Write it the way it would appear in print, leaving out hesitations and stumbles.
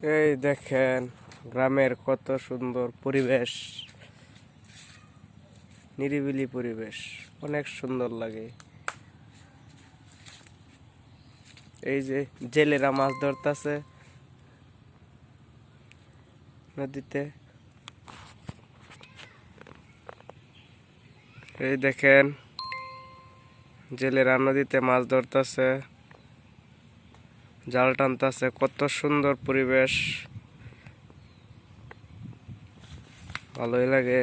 এই দেখেন গ্রামের কত সুন্দর পরিবেশ, নিরিবিলি পরিবেশ, অনেক সুন্দর লাগে। এই যে জেলেরা মাছ ধরতেছে নদীতে। এই দেখেন জেলেরা নদীতে মাছ ধরতেছে, জাল টানতেছে, কত সুন্দর পরিবেশ, ভালোই লাগে।